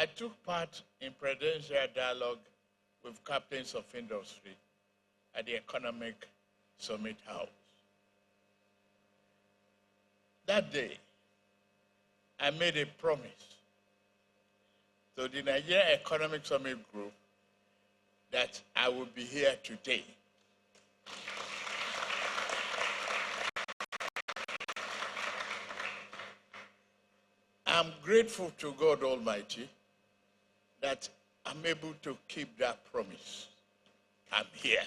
I took part in presidential dialogue with captains of industry at the Economic Summit House. That day, I made a promise to the Nigerian Economic Summit Group that I would be here today. I'm grateful to God Almighty that I'm able to keep that promise. I'm here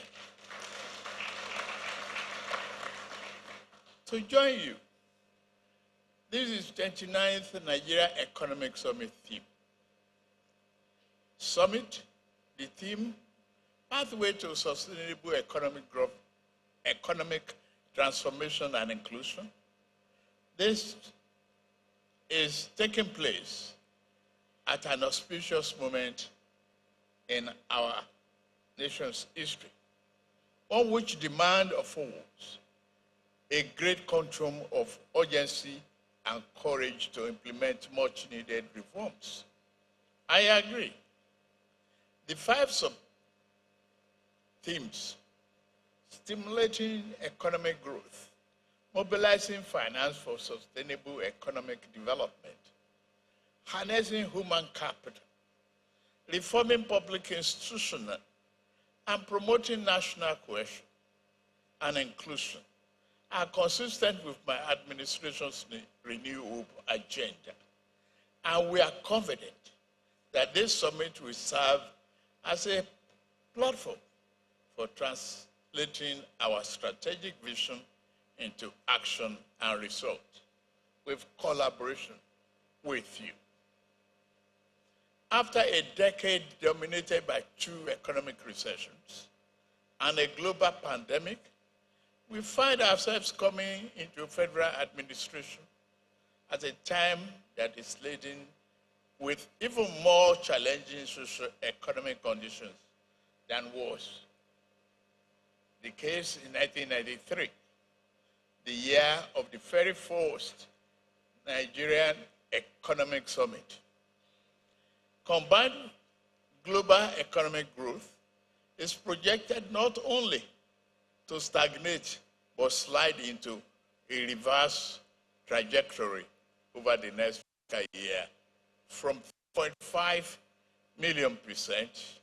to join you. This is 29th Nigeria Economic Summit theme. Summit, the theme, Pathway to Sustainable Economic Growth, Economic Transformation and Inclusion. This is taking place at an auspicious moment in our nation's history, one which demand affords a great quantum of urgency and courage to implement much needed reforms. I agree. The 5 sub-themes: stimulating economic growth, mobilizing finance for sustainable economic development, harnessing human capital, reforming public institutions, and promoting national cohesion and inclusion are consistent with my administration's Renew Hope agenda. And we are confident that this summit will serve as a platform for translating our strategic vision into action and result with collaboration with you. After a decade dominated by 2 economic recessions and a global pandemic, we find ourselves coming into federal administration at a time that is laden with even more challenging socio-economic conditions than was the case in 1993, the year of the very first Nigerian Economic Summit. Combined global economic growth is projected not only to stagnate, but slide into a reverse trajectory over the next year, from 3.5 million %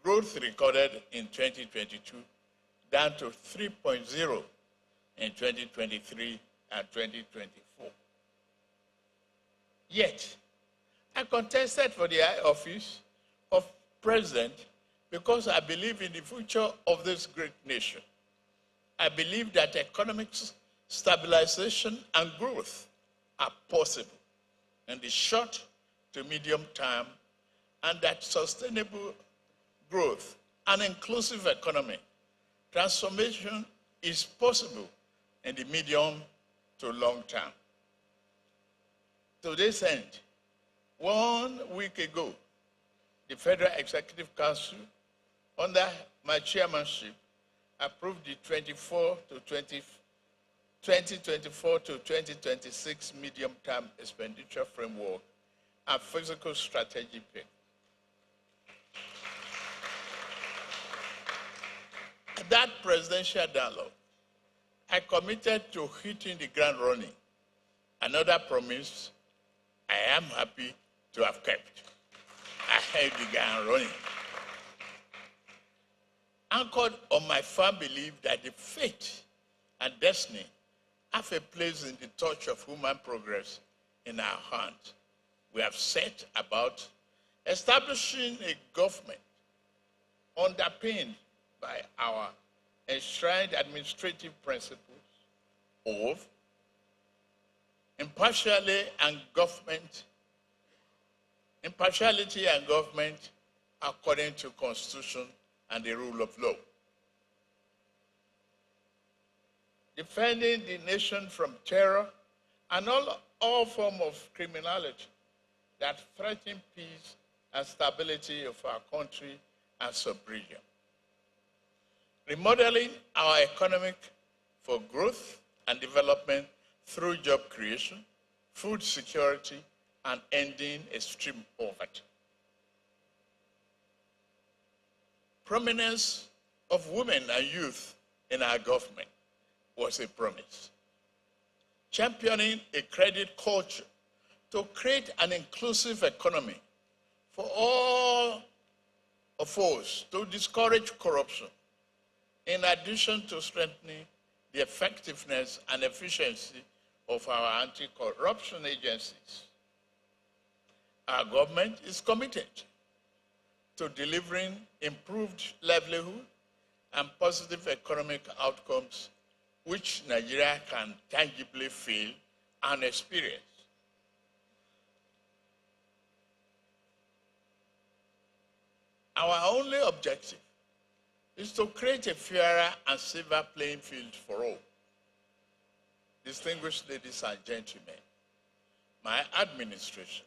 growth recorded in 2022 down to 3.0 in 2023 and 2024. Yet, I contested for the high office of president because I believe in the future of this great nation. I believe that economic stabilization and growth are possible in the short to medium term, and that sustainable growth and inclusive economy transformation is possible in the medium to long term. To this end, 1 week ago, the Federal Executive Council, under my chairmanship, approved the 2024 to 2026 medium-term expenditure framework and physical strategy paper. At that presidential dialogue, I committed to hitting the ground running. Another promise I am happy to have kept. I hit the ground running. Anchored on my firm belief that the fate and destiny have a place in the touch of human progress in our hands, we have set about establishing a government underpinned by our enshrined administrative principles of impartiality and government according to Constitution and the rule of law. Defending the nation from terror and all forms of criminality that threaten peace and stability of our country and sub-region. Remodeling our economy for growth and development through job creation, food security, and ending extreme poverty. Prominence of women and youth in our government was a promise. Championing a credit culture to create an inclusive economy for all of us to discourage corruption, in addition to strengthening the effectiveness and efficiency of our anti-corruption agencies. Our government is committed to delivering improved livelihood and positive economic outcomes which Nigeria can tangibly feel and experience. Our only objective is to create a fairer and safer playing field for all. Distinguished ladies and gentlemen, my administration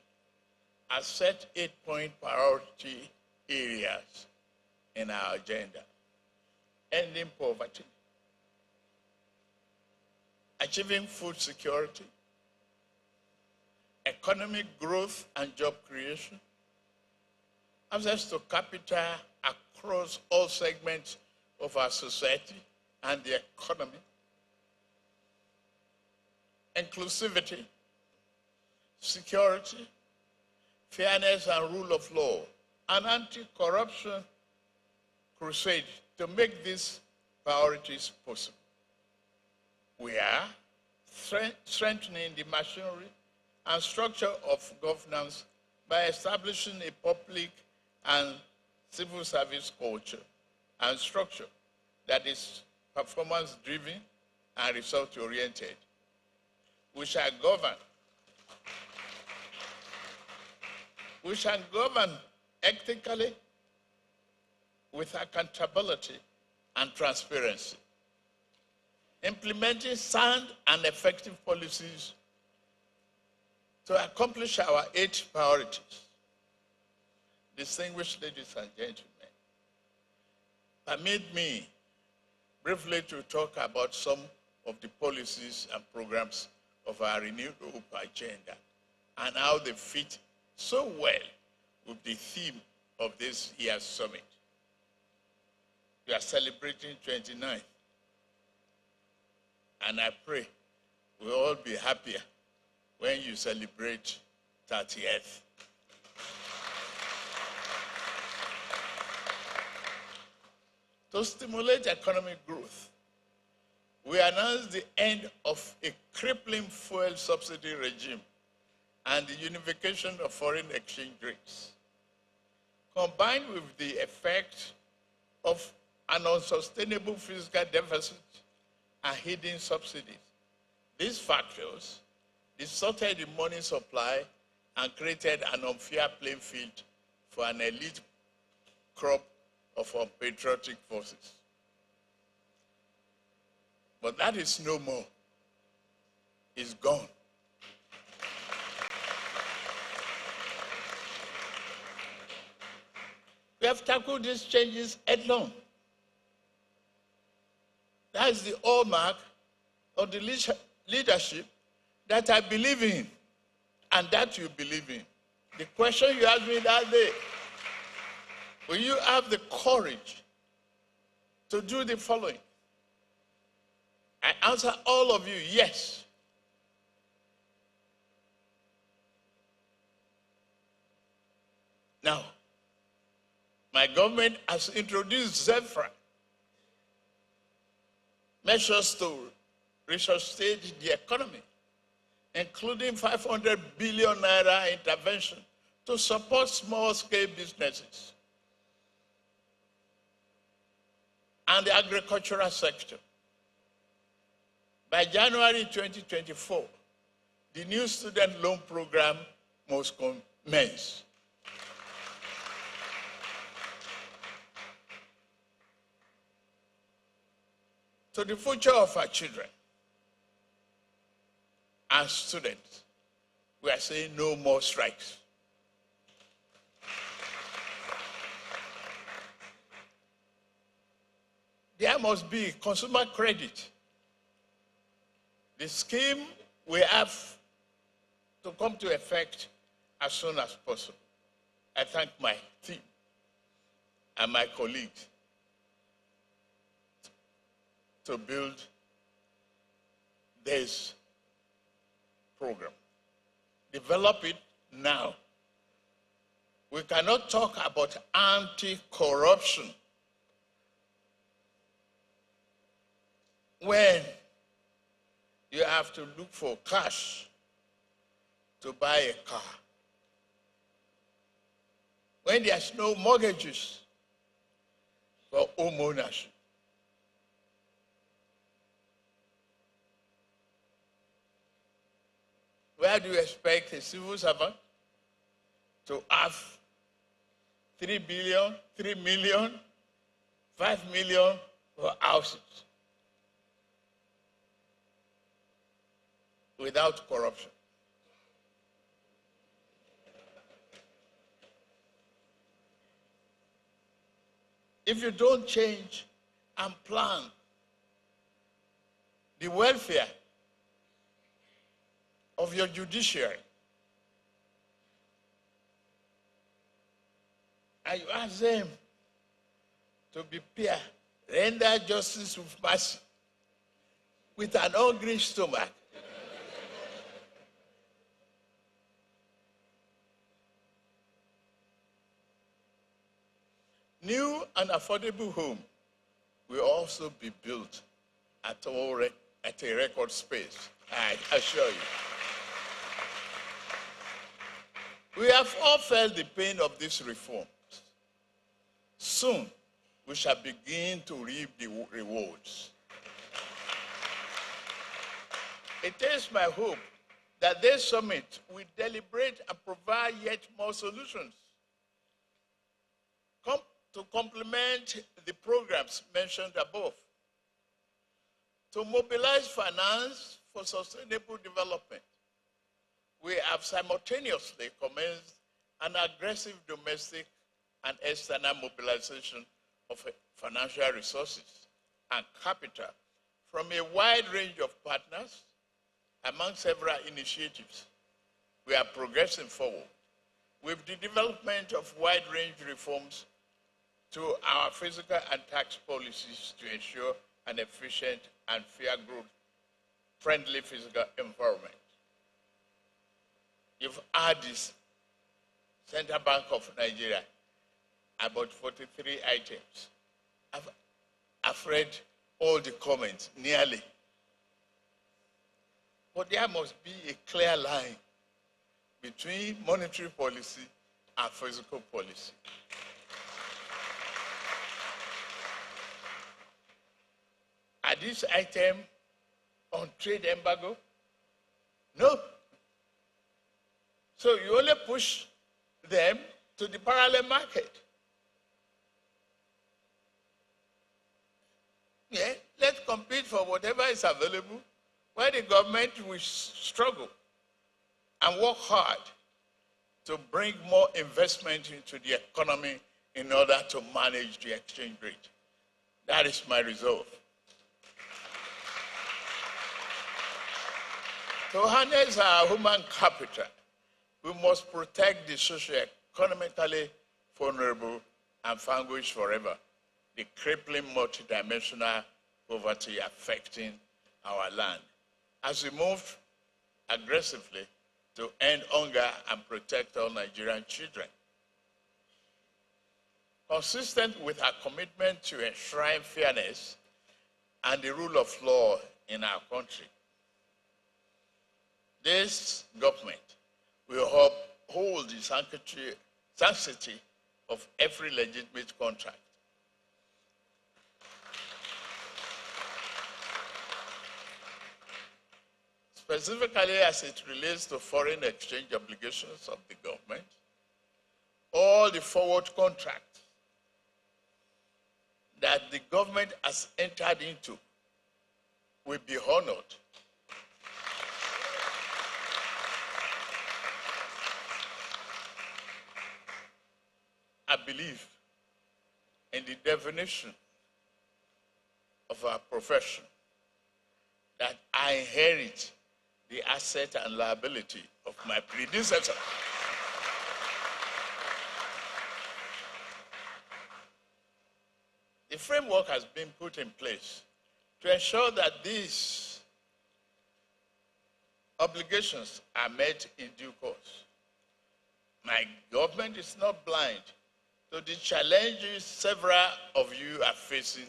has set 8-point priority areas in our agenda: ending poverty, achieving food security, economic growth and job creation, access to capital across all segments of our society and the economy, inclusivity, security, fairness and rule of law, an anti-corruption crusade to make these priorities possible. We are strengthening the machinery and structure of governance by establishing a public and civil service culture and structure that is performance-driven and result-oriented. We shall govern ethically with accountability and transparency, implementing sound and effective policies to accomplish our 8 priorities. Distinguished ladies and gentlemen, permit me briefly to talk about some of the policies and programs of our renewed hope agenda and how they fit so well with the theme of this year's summit. We are celebrating 29th, and I pray we'll all be happier when you celebrate 30th. To stimulate economic growth, we announced the end of a crippling fuel subsidy regime and the unification of foreign exchange rates. Combined with the effect of an unsustainable fiscal deficit and hidden subsidies, these factors distorted the money supply and created an unfair playing field for an elite crop of unpatriotic forces. But that is no more. It's gone. We have tackled these changes head-on. That is the hallmark of the leadership that I believe in and that you believe in. The question you asked me that day, will you have the courage to do the following? I answer all of you, yes. Now, my government has introduced ZEFRA, measures to resuscitate the economy, including 500 billion naira intervention to support small-scale businesses and the agricultural sector. By January 2024, the new student loan program must commence. To the future of our children and students, we are saying no more strikes. There must be consumer credit. The scheme we have to come to effect as soon as possible. I thank my team and my colleagues to build this program. Develop it now. We cannot talk about anti-corruption when you have to look for cash to buy a car, when there's no mortgages for home ownership. Where do you expect a civil servant to have 3 billion, 3 million, 5 million for houses without corruption? If you don't change and plan the welfare of your judiciary, and you ask them to be fair, render justice with mercy, with an hungry stomach, new and affordable home will also be built at a record space, I assure you. We have all felt the pain of these reforms. Soon, we shall begin to reap the rewards. It is my hope that this summit will deliberate and provide yet more solutions to complement the programs mentioned above, to mobilize finance for sustainable development. We have simultaneously commenced an aggressive domestic and external mobilization of financial resources and capital from a wide range of partners. Among several initiatives, we are progressing forward with the development of wide-range reforms to our fiscal and tax policies to ensure an efficient and fair growth-friendly fiscal environment. You've heard this Central Bank of Nigeria, about 43 items. I've read all the comments, nearly. But there must be a clear line between monetary policy and fiscal policy. Are these items on trade embargo? No. So you only push them to the parallel market. Yeah, let's compete for whatever is available, where the government will struggle and work hard to bring more investment into the economy in order to manage the exchange rate. That is my resolve. To harness our human capital, we must protect the socio-economically vulnerable and vanquish forever the crippling multidimensional poverty affecting our land, as we move aggressively to end hunger and protect all Nigerian children. Consistent with our commitment to enshrine fairness and the rule of law in our country, this government will uphold the sanctity of every legitimate contract. Specifically as it relates to foreign exchange obligations of the government, all the forward contracts that the government has entered into will be honored. I believe in the definition of our profession that I inherit the asset and liability of my predecessor. framework has been put in place to ensure that these obligations are met in due course. My government is not blind to the challenges several of you are facing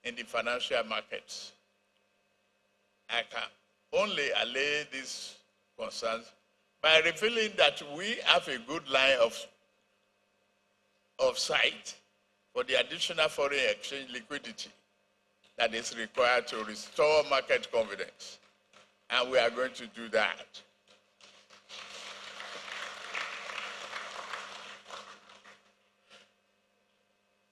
in the financial markets. I can only allay these concerns by revealing that we have a good line of sight for the additional foreign exchange liquidity that is required to restore market confidence. And we are going to do that.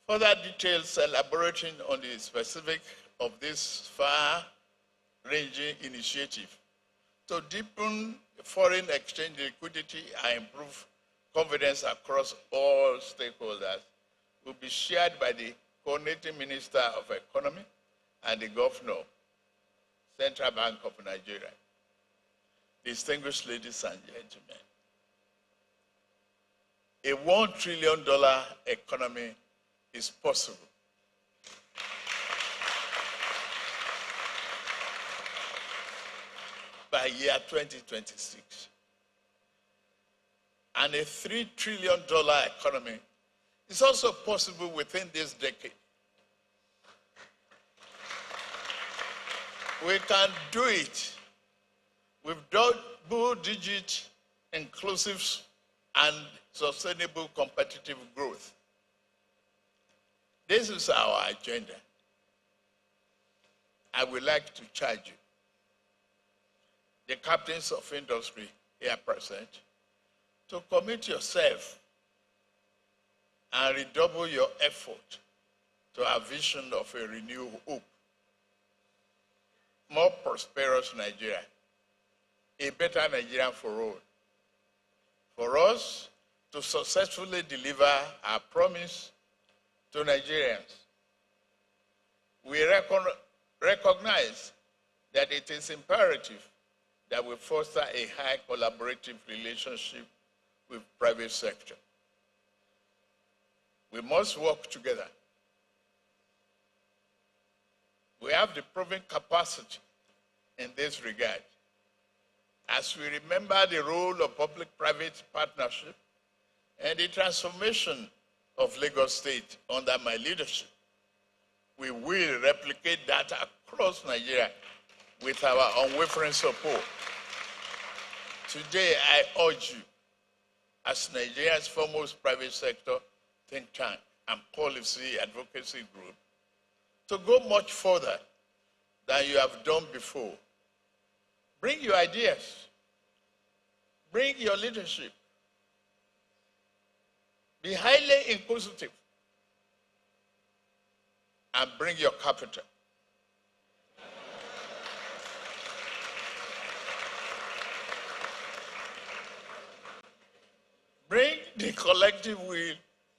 Further details elaborating on the specific of this far-ranging initiative to deepen foreign exchange liquidity and improve confidence across all stakeholders will be shared by the coordinating Minister of Economy and the Governor, Central Bank of Nigeria. Distinguished ladies and gentlemen, a $1 trillion economy is possible. By year 2026. And a $3 trillion economy is also possible within this decade. We can do it with double-digit, inclusive, and sustainable competitive growth. This is our agenda. I would like to charge you, the captains of industry here present, to commit yourself and redouble your effort to our vision of a renewed hope. More prosperous Nigeria, a better Nigeria for all. For us to successfully deliver our promise to Nigerians, we recognize that it is imperative that we foster a high collaborative relationship with private sector. We must work together. We have the proven capacity in this regard. As we remember the role of public-private partnership and the transformation of Lagos State under my leadership, we will replicate that across Nigeria with our unwavering support. Today, I urge you, as Nigeria's foremost private sector think tank and policy advocacy group, to go much further than you have done before. Bring your ideas. Bring your leadership. Be highly inquisitive. And bring your capital. Bring the collective will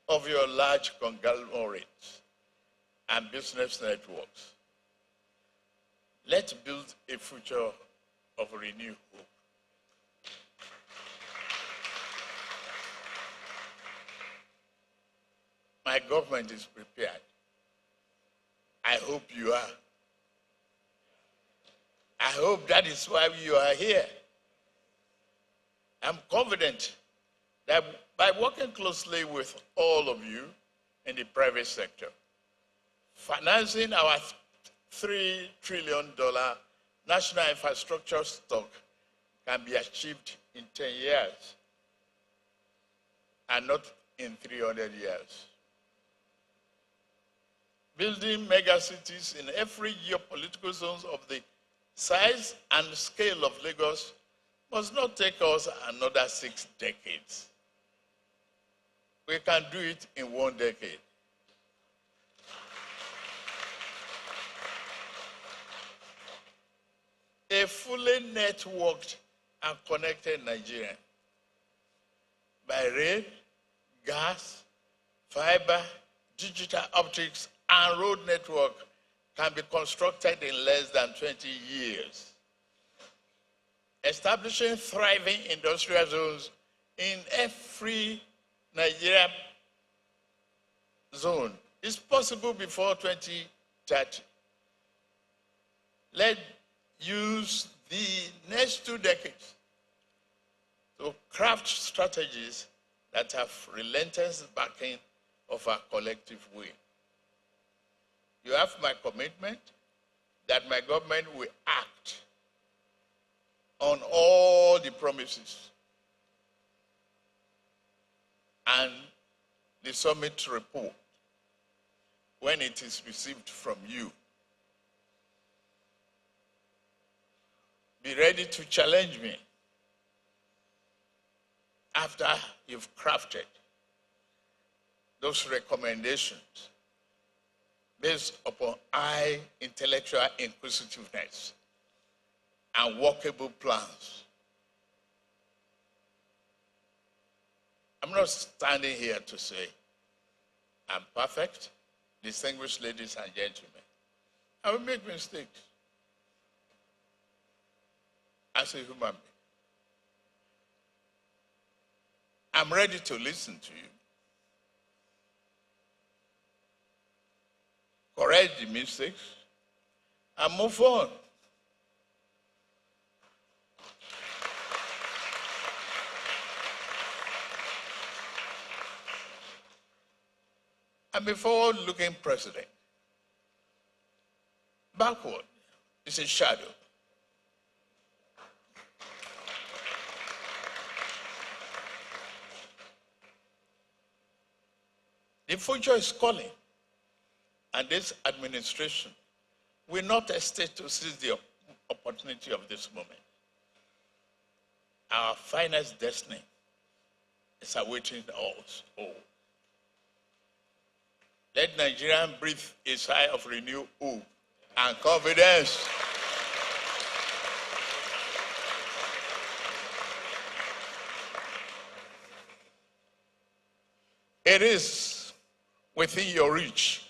of your large conglomerates and business networks. Let's build a future of renewed hope. My government is prepared. I hope you are. I hope that is why you are here. I'm confident that by working closely with all of you in the private sector, financing our $3 trillion national infrastructure stock can be achieved in 10 years and not in 300 years. Building megacities in every geopolitical zone of the size and scale of Lagos must not take us another 6 decades. We can do it in 1 decade. A fully networked and connected Nigeria by rail, gas, fiber, digital optics, and road network can be constructed in less than 20 years. Establishing thriving industrial zones in every Nigeria zone It's possible before 2030. Let's use the next 2 decades to craft strategies that have relentless backing of our collective will. You have my commitment that my government will act on all the promises and the summit report when it is received from you. Be ready to challenge me after you've crafted those recommendations based upon high intellectual inquisitiveness and workable plans. I'm not standing here to say I'm perfect, distinguished ladies and gentlemen. I will make mistakes as a human being. I'm ready to listen to you, correct the mistakes, and move on. I'm a forward-looking president. Backward is a shadow. The future is calling, and this administration will not hesitate to seize the opportunity of this moment. Our finest destiny is awaiting us all. Let Nigeria breathe a sigh of renewed hope and confidence. It is within your reach.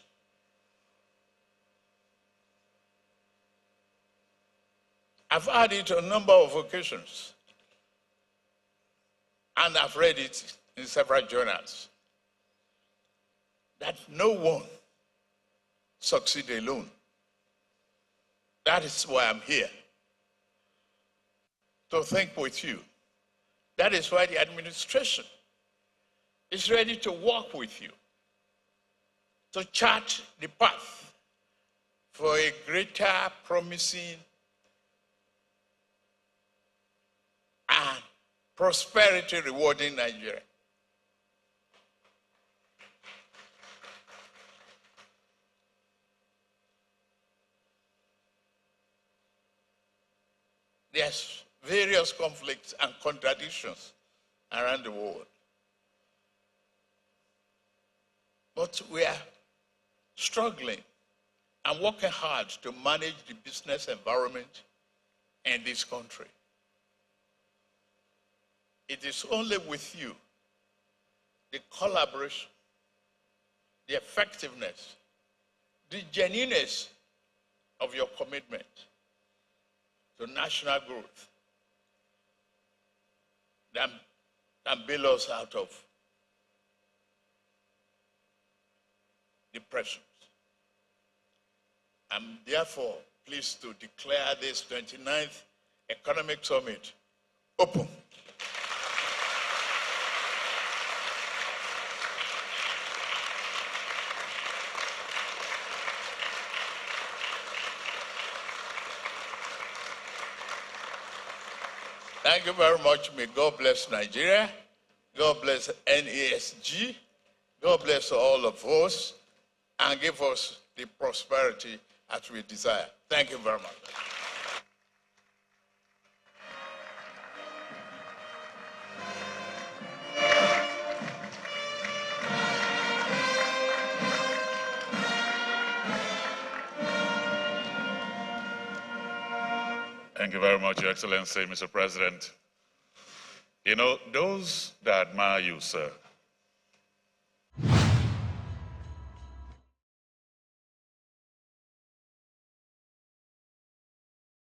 I've had it on a number of occasions, and I've read it in several journals, that no one succeeds alone. That is why I'm here, to think with you. That is why the administration is ready to work with you, to chart the path for a greater, promising, and prosperity rewarding Nigeria. There's various conflicts and contradictions around the world. But we are struggling and working hard to manage the business environment in this country. It is only with you, the collaboration, the effectiveness, the genuineness of your commitment to national growth that can bail us out of depressions. I'm therefore pleased to declare this 29th Economic Summit open. Thank you very much. May God bless Nigeria. God bless NASG. God bless all of us and give us the prosperity as we desire. Thank you very much. Thank you very much, Your Excellency, Mr. President. You know, those that admire you, sir,